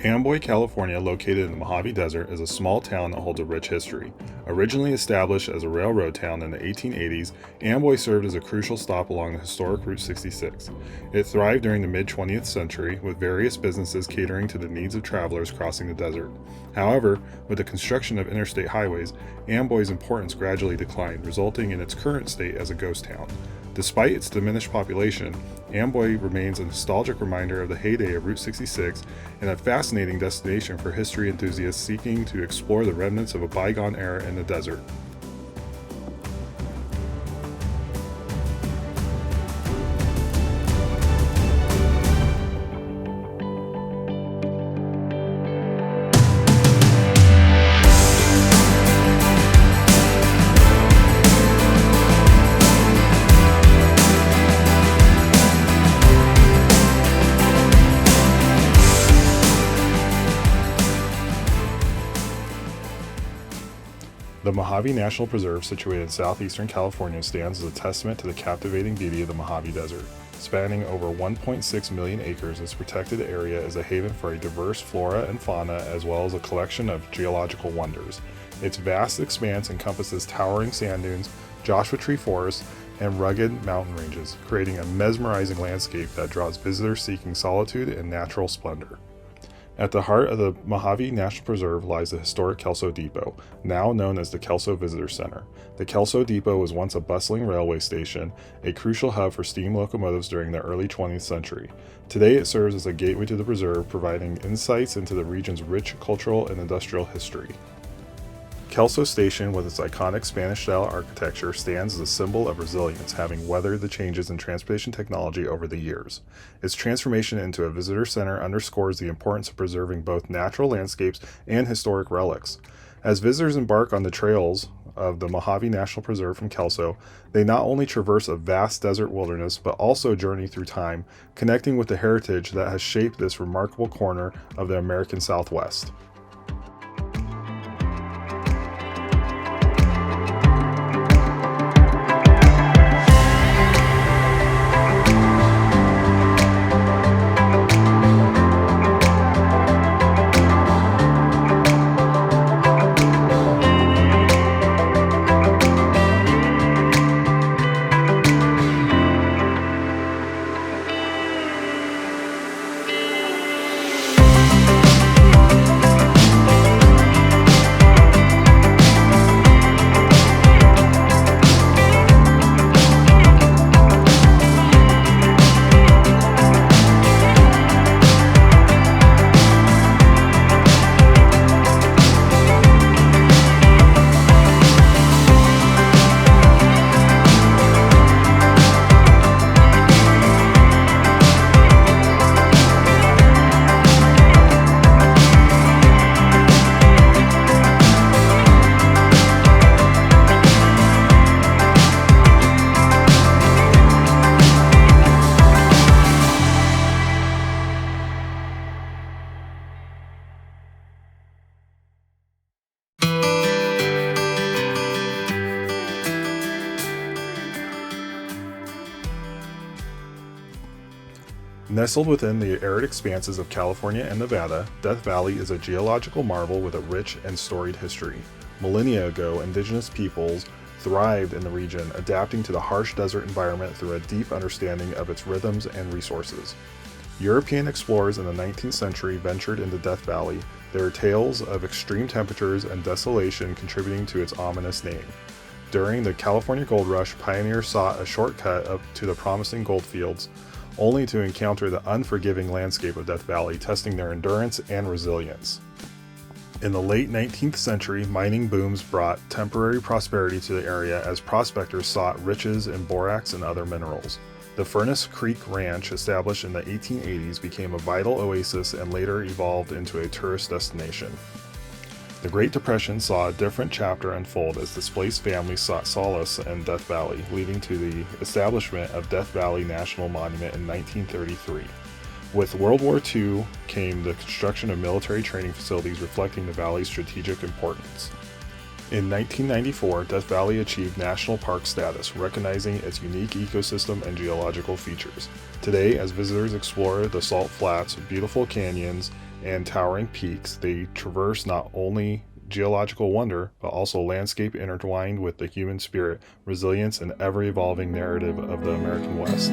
Amboy, California, located in the Mojave Desert, is a small town that holds a rich history. Originally established as a railroad town in the 1880s, Amboy served as a crucial stop along the historic Route 66. It thrived during the mid-20th century, with various businesses catering to the needs of travelers crossing the desert. However, with the construction of interstate highways, Amboy's importance gradually declined, resulting in its current state as a ghost town. Despite its diminished population, Amboy remains a nostalgic reminder of the heyday of Route 66 and a fascinating destination for history enthusiasts seeking to explore the remnants of a bygone era in the desert. The Mojave National Preserve, situated in southeastern California, stands as a testament to the captivating beauty of the Mojave Desert. Spanning over 1.6 million acres, this protected area is a haven for a diverse flora and fauna as well as a collection of geological wonders. Its vast expanse encompasses towering sand dunes, Joshua Tree forests, and rugged mountain ranges, creating a mesmerizing landscape that draws visitors seeking solitude and natural splendor. At the heart of the Mojave National Preserve lies the historic Kelso Depot, now known as the Kelso Visitor Center. The Kelso Depot was once a bustling railway station, a crucial hub for steam locomotives during the early 20th century. Today it serves as a gateway to the preserve, providing insights into the region's rich cultural and industrial history. Kelso Station, with its iconic Spanish-style architecture, stands as a symbol of resilience, having weathered the changes in transportation technology over the years. Its transformation into a visitor center underscores the importance of preserving both natural landscapes and historic relics. As visitors embark on the trails of the Mojave National Preserve from Kelso, they not only traverse a vast desert wilderness, but also journey through time, connecting with the heritage that has shaped this remarkable corner of the American Southwest. Nestled within the arid expanses of California and Nevada, Death Valley is a geological marvel with a rich and storied history. Millennia ago, indigenous peoples thrived in the region, adapting to the harsh desert environment through a deep understanding of its rhythms and resources. European explorers in the 19th century ventured into Death Valley, their tales of extreme temperatures and desolation contributing to its ominous name. During the California Gold Rush, pioneers sought a shortcut up to the promising gold fields, only to encounter the unforgiving landscape of Death Valley, testing their endurance and resilience. In the late 19th century, mining booms brought temporary prosperity to the area as prospectors sought riches in borax and other minerals. The Furnace Creek Ranch, established in the 1880s, became a vital oasis and later evolved into a tourist destination. The Great Depression saw a different chapter unfold as displaced families sought solace in Death Valley, leading to the establishment of Death Valley National Monument in 1933. With World War II came the construction of military training facilities reflecting the valley's strategic importance. In 1994, Death Valley achieved national park status, recognizing its unique ecosystem and geological features. Today, as visitors explore the salt flats, beautiful canyons, and towering peaks, they traverse not only geological wonder, but also landscape intertwined with the human spirit, resilience, and ever evolving narrative of the American West.